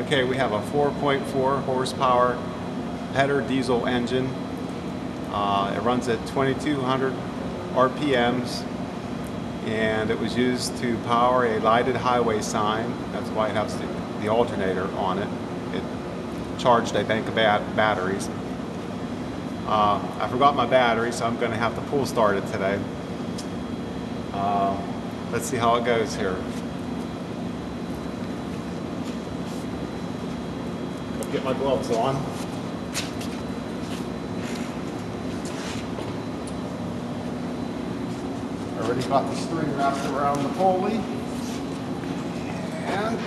Okay, we have a 4.4 horsepower header diesel engine. It runs at 2200 RPMs, and it was used to power a lighted highway sign. That's why it has the alternator on it. It charged a bank of batteries. I forgot my battery, so I'm going to have to pull start it today. Let's see how it goes here. I'll get my gloves on. Already got the string wrapped around the pulley. And